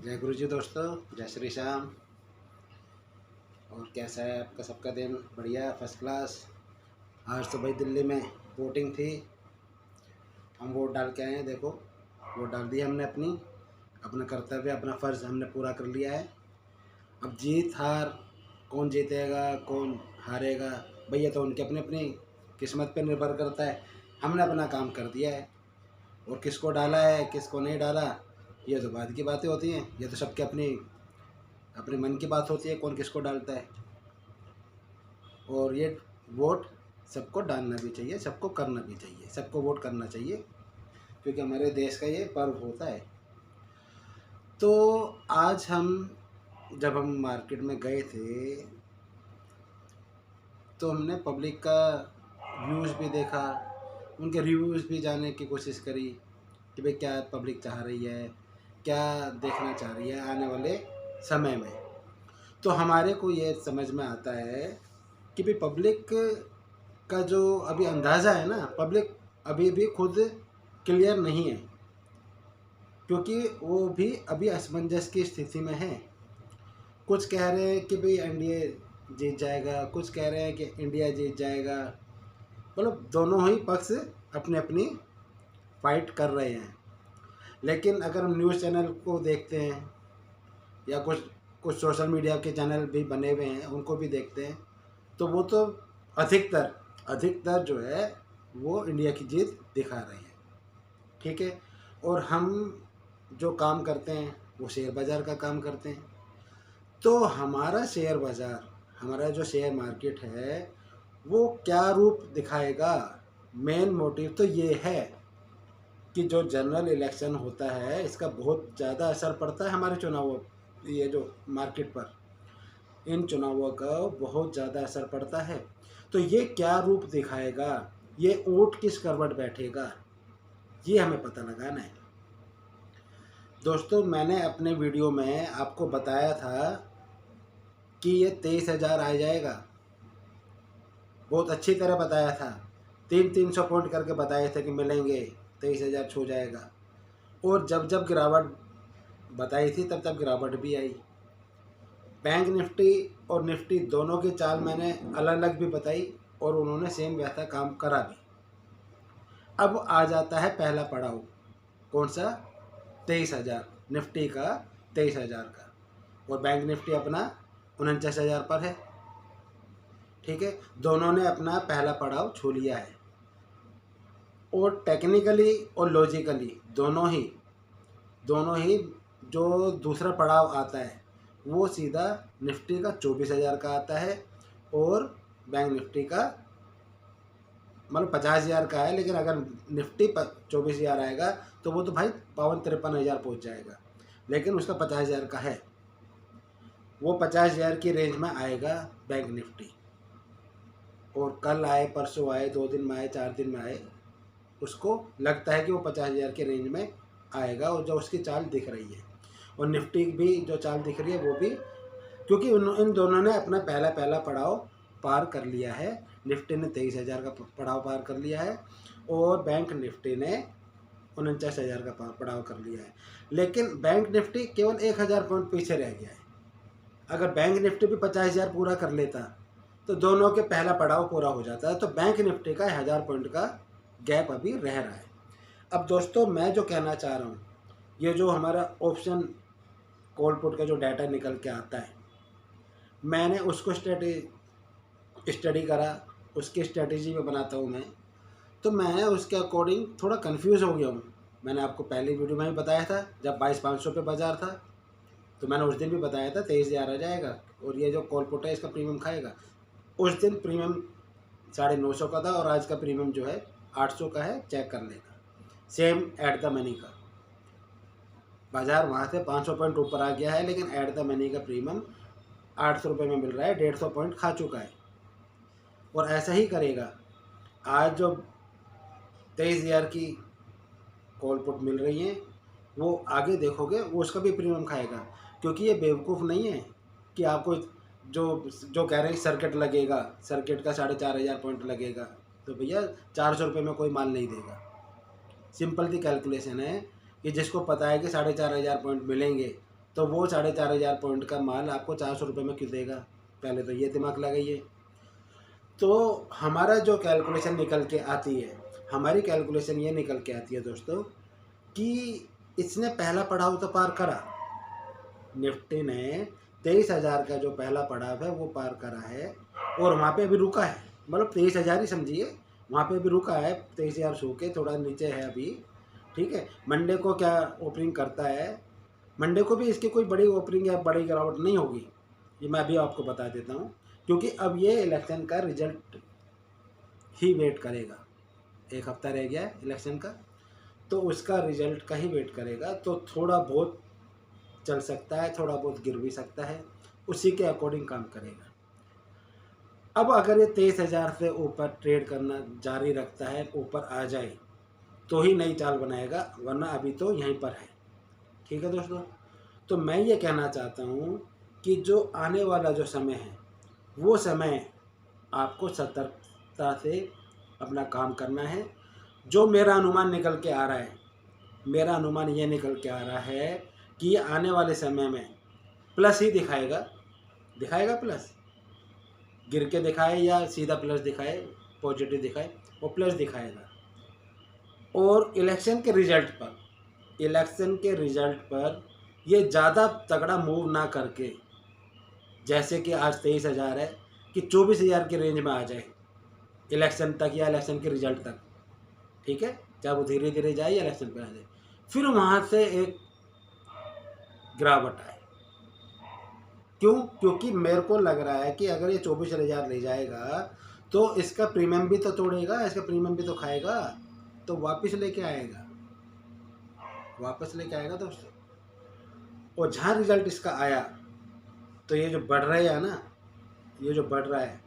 जय गुरु जी दोस्तों, जय श्री श्याम। और कैसा है आपका सबका दिन? बढ़िया, फर्स्ट क्लास। आज तो भाई दिल्ली में वोटिंग थी, हम वोट डाल के आए हैं। देखो, वोट डाल दी हमने अपना कर्तव्य, अपना फ़र्ज़ हमने पूरा कर लिया है। अब जीत हार, कौन जीतेगा कौन हारेगा भैया, तो उनकी अपनी अपनी किस्मत पे निर्भर करता है। हमने अपना काम कर दिया है, और किसको डाला है किसको नहीं डाला ये तो बाद की बातें होती हैं। ये तो सबके अपनी अपने मन की बात होती है, कौन किसको डालता है। और ये वोट सबको डालना भी चाहिए, सबको करना भी चाहिए, सबको वोट करना चाहिए, क्योंकि हमारे देश का ये पर्व होता है। तो आज जब हम मार्केट में गए थे, तो हमने पब्लिक का व्यूज़ भी देखा, उनके रिव्यूज़ भी जानने की कोशिश करी कि भाई क्या पब्लिक चाह रही है, क्या देखना चाह रही है आने वाले समय में। तो हमारे को ये समझ में आता है कि भाई पब्लिक का जो अभी अंदाज़ा है ना, पब्लिक अभी भी खुद क्लियर नहीं है, क्योंकि वो भी अभी असमंजस की स्थिति में है। कुछ कह रहे हैं कि भाई एनडीए जीत जाएगा, कुछ कह रहे हैं कि इंडिया जीत जाएगा। मतलब दोनों ही पक्ष अपनी अपनी फाइट कर रहे हैं। लेकिन अगर हम न्यूज़ चैनल को देखते हैं, या कुछ कुछ सोशल मीडिया के चैनल भी बने हुए हैं उनको भी देखते हैं, तो वो तो अधिकतर अधिकतर जो है वो इंडिया की जीत दिखा रहे हैं। ठीक है। और हम जो काम करते हैं वो शेयर बाज़ार का काम करते हैं। तो हमारा शेयर बाज़ार, हमारा जो शेयर मार्केट है, वो क्या रूप दिखाएगा, मेन मोटिव तो ये है कि जो जनरल इलेक्शन होता है इसका बहुत ज़्यादा असर पड़ता है हमारे चुनावों, ये जो मार्केट पर, इन चुनावों का बहुत ज़्यादा असर पड़ता है। तो ये क्या रूप दिखाएगा, ये ऊँट किस करवट बैठेगा, ये हमें पता लगाना है। दोस्तों, मैंने अपने वीडियो में आपको बताया था कि ये 23,000 आ जाएगा, बहुत अच्छी तरह बताया था। 300 पॉइंट करके बताए थे कि मिलेंगे, 23,000 छू जाएगा। और जब जब गिरावट बताई थी तब तब गिरावट भी आई। बैंक निफ्टी और निफ्टी दोनों की चाल मैंने अलग अलग भी बताई, और उन्होंने सेम वैसा काम करा भी। अब आ जाता है पहला पड़ाव, कौन सा? 23,000, निफ्टी का 23,000 का, और बैंक निफ्टी अपना 49,000 पर है। ठीक है, दोनों ने अपना पहला पड़ाव छू लिया है। और टेक्निकली और लॉजिकली दोनों ही जो दूसरा पड़ाव आता है वो सीधा निफ्टी का 24,000 का आता है, और बैंक निफ्टी का मतलब 50,000 का है। लेकिन अगर निफ्टी 24,000 आएगा तो वो तो भाई 52-53,000 पहुँच जाएगा, लेकिन उसका 50,000 का है। वो 50,000 की रेंज में आएगा बैंक निफ्टी। और कल आए, परसों आए, 2 दिन में आए, 4 दिन में आए, उसको लगता है कि वो 50,000 के रेंज में आएगा, और जो उसकी चाल दिख रही है। और निफ्टी भी जो चाल दिख रही है वो भी, क्योंकि इन दोनों ने अपना पहला पड़ाव पार कर लिया है। निफ्टी ने 23,000 का पड़ाव पार कर लिया है, और बैंक निफ्टी ने 49,000 का पड़ाव कर लिया है। लेकिन बैंक निफ्टी केवल 1,000 पॉइंट पीछे रह गया है। अगर बैंक निफ्टी भी 50,000 पूरा कर लेता तो दोनों के पहला पड़ाव पूरा हो जाता है। तो बैंक निफ्टी का 1,000 पॉइंट का गैप अभी रह रहा है। अब दोस्तों, मैं जो कहना चाह रहा हूँ, ये जो हमारा ऑप्शन कॉल पुट का जो डाटा निकल के आता है, मैंने उसको स्टडी करा, उसकी स्ट्रेटेजी में बनाता हूँ मैं। तो मैं उसके अकॉर्डिंग थोड़ा कंफ्यूज हो गया हूँ। मैंने आपको पहली वीडियो में भी बताया था, जब 22,500 पे बाज़ार था, तो मैंने उस दिन भी बताया था 23,000 आ जाएगा, और ये जो कॉल पुट है इसका प्रीमियम खाएगा। उस दिन प्रीमियम 950 का था, और आज का प्रीमियम जो है 800 का है, चेक कर लेगा। सेम एट द मनी का बाज़ार वहाँ से 500 पॉइंट ऊपर आ गया है, लेकिन एट द मनी का प्रीमियम 800 रुपये में मिल रहा है, 150 पॉइंट खा चुका है। और ऐसा ही करेगा। आज जो 23,000 की कॉल पुट मिल रही हैं, वो आगे देखोगे वो उसका भी प्रीमियम खाएगा, क्योंकि ये बेवकूफ़ नहीं है कि आपको जो जो कह रहे हैं सर्किट लगेगा, सर्किट का 4,500 पॉइंट लगेगा, तो भैया 400 रुपये में कोई माल नहीं देगा। सिंपल सी कैलकुलेशन है कि जिसको पता है कि 4,500 पॉइंट मिलेंगे, तो वो 4,500 पॉइंट का माल आपको 400 रुपये में क्यों देगा? पहले तो ये दिमाग लगाइए। तो हमारा जो कैलकुलेशन निकल के आती है, हमारी कैलकुलेशन ये निकल के आती है दोस्तों कि इसने पहला पड़ाव तो पार करा, निफ्टी ने 23,000 का जो पहला पड़ाव है वो पार करा है और वहाँ पे अभी रुका है, मतलब 23,000 ही समझिए, वहाँ पे अभी रुका है 23,000 छू के, थोड़ा नीचे है अभी। ठीक है, मंडे को क्या ओपनिंग करता है, मंडे को भी इसकी कोई बड़ी ओपनिंग या बड़ी गिरावट नहीं होगी, ये मैं अभी आपको बता देता हूँ, क्योंकि अब ये इलेक्शन का रिजल्ट ही वेट करेगा। एक हफ्ता रह गया है इलेक्शन का, तो उसका रिजल्ट का ही वेट करेगा। तो थोड़ा बहुत चल सकता है, थोड़ा बहुत गिर भी सकता है, उसी के अकॉर्डिंग काम करेगा। अब अगर ये 23,000 से ऊपर ट्रेड करना जारी रखता है, ऊपर आ जाए तो ही नई चाल बनाएगा, वरना अभी तो यहीं पर है। ठीक है दोस्तों, तो मैं ये कहना चाहता हूँ कि जो आने वाला जो समय है वो समय आपको सतर्कता से अपना काम करना है। जो मेरा अनुमान निकल के आ रहा है, मेरा अनुमान ये निकल के आ रहा है कि ये आने वाले समय में प्लस ही दिखाएगा, दिखाएगा प्लस, गिर के दिखाए या सीधा प्लस दिखाए, पॉजिटिव दिखाए, वो प्लस दिखाएगा। और इलेक्शन के रिजल्ट पर, इलेक्शन के रिजल्ट पर ये ज़्यादा तगड़ा मूव ना करके, जैसे कि आज 23,000 है, कि 24,000 की रेंज में आ जाए इलेक्शन तक या इलेक्शन के रिजल्ट तक। ठीक है, चाहे वो धीरे धीरे जाए या इलेक्शन पर आ जाए, फिर वहाँ से एक गिरावट आए। क्यों? क्योंकि मेरे को लग रहा है कि अगर ये 24,000 ले जाएगा तो इसका प्रीमियम भी तो तोड़ेगा, इसका प्रीमियम भी तो खाएगा, तो वापस लेके आएगा, वापस लेके आएगा दोस्तों। और जहाँ रिजल्ट इसका आया, तो ये जो बढ़ रहा है ना, ये जो बढ़ रहा है,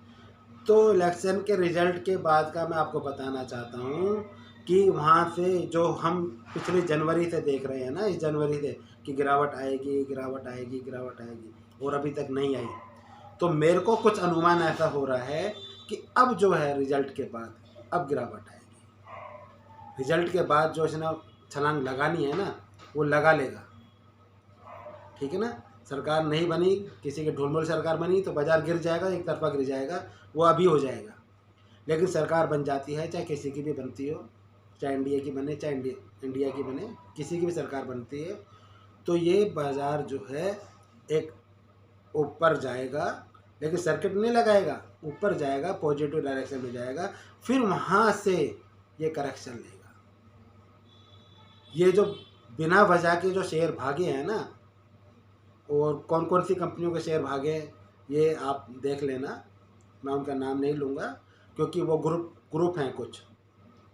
तो इलेक्शन के रिजल्ट के बाद का मैं आपको बताना चाहता हूँ कि वहाँ से जो हम पिछले जनवरी से देख रहे हैं ना, इस जनवरी से कि गिरावट आएगी, गिरावट आएगी, गिरावट आएगी, और अभी तक नहीं आई। तो मेरे को कुछ अनुमान ऐसा हो रहा है कि अब जो है रिजल्ट के बाद अब गिरावट आएगी। रिजल्ट के बाद जो इसने छलांग लगानी है ना, वो लगा लेगा। ठीक है ना, सरकार नहीं बनी, किसी की ढोलमोल सरकार बनी तो बाज़ार गिर जाएगा, एक तरफा गिर जाएगा, वो अभी हो जाएगा। लेकिन सरकार बन जाती है, चाहे किसी की भी बनती हो, चाहे इंडिया की बने, चाहे इंडिया की बने, किसी की भी सरकार बनती है, तो ये बाज़ार जो है एक ऊपर जाएगा, लेकिन सर्किट नहीं लगाएगा, ऊपर जाएगा, पॉजिटिव डायरेक्शन में जाएगा, फिर वहाँ से ये करेक्शन लेगा। ये जो बिना वजह के जो शेयर भागे हैं ना, और कौन कौन सी कंपनियों के शेयर भागे ये आप देख लेना, मैं उनका नाम नहीं लूँगा क्योंकि वो ग्रुप हैं कुछ।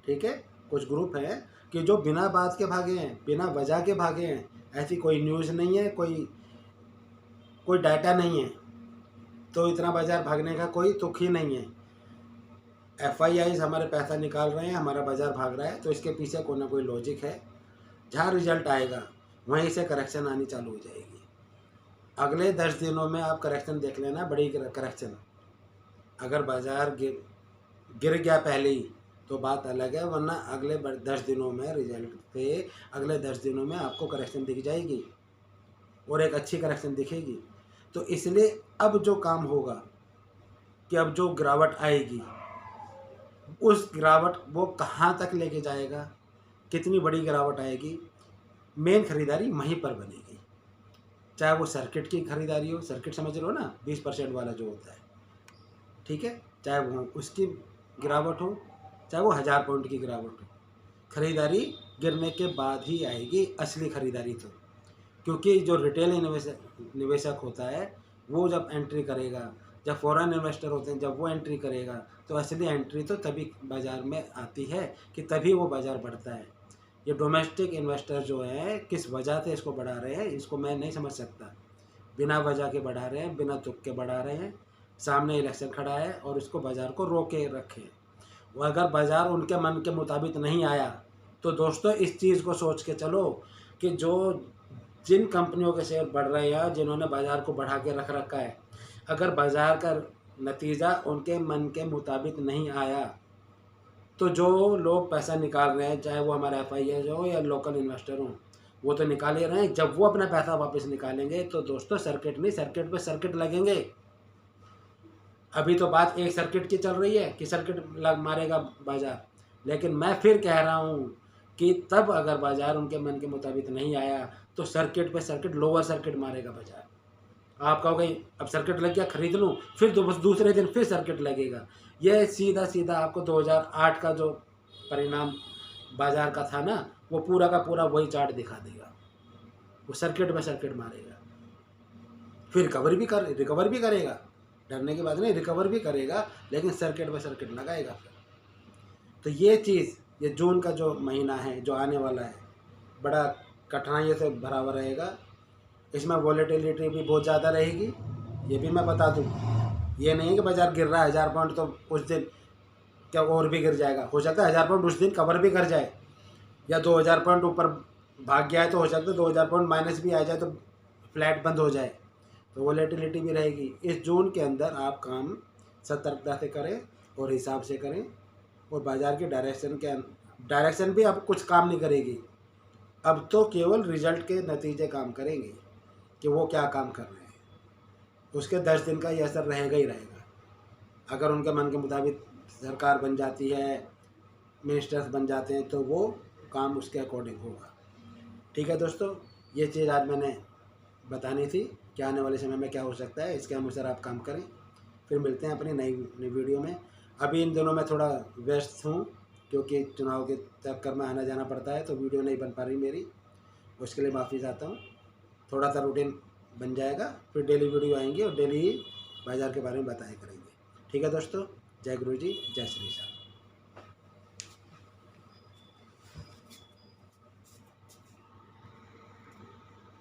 ठीक है, कुछ ग्रुप हैं कि जो बिना बात के भागे हैं, बिना वजह के भागे हैं, ऐसी कोई न्यूज़ नहीं है, कोई डाटा नहीं है, तो इतना बाज़ार भागने का कोई तुक ही नहीं है। FIIs हमारे पैसा निकाल रहे हैं, हमारा बाज़ार भाग रहा है, तो इसके पीछे कोई ना कोई लॉजिक है। जहाँ रिजल्ट आएगा वहीं से करेक्शन आनी चालू हो जाएगी। अगले 10 दिनों में आप करेक्शन देख लेना, बड़ी करेक्शन। अगर बाज़ार गिर गया पहले ही तो बात अलग है, वरना अगले 10 दिनों में रिजल्ट पे, अगले 10 दिनों में आपको करेक्शन दिख जाएगी और एक अच्छी करेक्शन दिखेगी। तो इसलिए अब जो काम होगा कि अब जो गिरावट आएगी, उस गिरावट वो कहाँ तक लेके जाएगा, कितनी बड़ी गिरावट आएगी, मेन खरीदारी वहीं पर बनेगी। चाहे वो सर्किट की खरीदारी हो, सर्किट समझ लो ना, 20% वाला जो होता है, ठीक है, चाहे वो उसकी गिरावट हो, चाहे वो 1000 पॉइंट की गिरावट हो, खरीदारी गिरने के बाद ही आएगी असली खरीदारी। तो क्योंकि जो रिटेल निवेशक होता है वो जब एंट्री करेगा, जब फॉरेन इन्वेस्टर होते हैं जब वो एंट्री करेगा, तो असली एंट्री तो तभी बाज़ार में आती है कि तभी वो बाज़ार बढ़ता है। ये डोमेस्टिक इन्वेस्टर जो है किस वजह से इसको बढ़ा रहे हैं, इसको मैं नहीं समझ सकता। बिना वजह के बढ़ा रहे हैं, बिना तुक के बढ़ा रहे हैं, सामने इलेक्शन खड़ा है और इसको बाज़ार को रोके रखे। वो अगर बाज़ार उनके मन के मुताबिक नहीं आया तो दोस्तों इस चीज़ को सोच के चलो कि जिन कंपनियों के शेयर बढ़ रहे हैं, जिन्होंने बाज़ार को बढ़ा के रख रखा है, अगर बाज़ार का नतीजा उनके मन के मुताबिक नहीं आया तो जो लोग पैसा निकाल रहे हैं, चाहे वो हमारे FII हो या लोकल इन्वेस्टर हों, वो तो निकाल ही रहे हैं। जब वो अपना पैसा वापस निकालेंगे तो दोस्तों सर्किट नहीं, सर्किट पे सर्किट लगेंगे। अभी तो बात एक सर्किट की चल रही है कि सर्किट लग मारेगा बाजार, लेकिन मैं फिर कह रहा हूँ कि तब अगर बाजार उनके मन के मुताबिक नहीं आया तो सर्किट पे सर्किट, लोअर सर्किट मारेगा बाजार। आप कहोगे अब सर्किट लग गया खरीद लूँ, फिर तो बस दूसरे दिन फिर सर्किट लगेगा। यह सीधा सीधा आपको 2008 का जो परिणाम बाजार का था ना, वो पूरा का पूरा वही चार्ट दिखा देगा। वो सर्किट में सर्किट मारेगा, फिर रिकवर भी करेगा, डरने की बात नहीं, रिकवर भी करेगा, लेकिन सर्किट में सर्किट लगाएगा फिर। तो ये चीज़, ये जून का जो महीना है जो आने वाला है, बड़ा कठिनाइयों से भरा हुआ रहेगा। इसमें वॉलेटिलिटी भी बहुत ज़्यादा रहेगी, ये भी मैं बता दूँ। ये नहीं है कि बाजार गिर रहा है 1000 पॉइंट तो उस दिन क्या और भी गिर जाएगा। हो सकता है 1000 पॉइंट उस दिन कवर भी कर जाए, या 2000 पॉइंट ऊपर भाग गया है तो हो सकता है 2000 पॉइंट माइनस भी आ जाए, तो फ्लैट बंद हो जाए, तो वॉलेटिलिटी भी रहेगी। इस जून के अंदर आप काम सतर्कता से करें और हिसाब से करें, और बाज़ार की डायरेक्शन भी अब कुछ काम नहीं करेगी। अब तो केवल रिजल्ट के नतीजे काम करेंगे कि वो क्या काम कर रहे हैं। उसके 10 दिन का ये असर रहेगा ही रहेगा। अगर उनके मन के मुताबिक सरकार बन जाती है, मिनिस्टर्स बन जाते हैं, तो वो काम उसके अकॉर्डिंग होगा। ठीक है दोस्तों, ये चीज़ आज मैंने बतानी थी कि आने वाले समय में क्या हो सकता है, इसके अनुसार आप काम करें। फिर मिलते हैं अपनी नई वीडियो में। अभी इन दिनों मैं थोड़ा व्यस्त हूँ क्योंकि चुनाव के चक्कर में आना जाना पड़ता है, तो वीडियो नहीं बन पा रही मेरी, उसके लिए माफ़ी चाहता हूँ। थोड़ा सा रूटीन बन जाएगा, फिर डेली वीडियो आएंगी और डेली ही बाज़ार के बारे में बताया करेंगे। ठीक है दोस्तों, जय गुरु जी, जय श्री राम।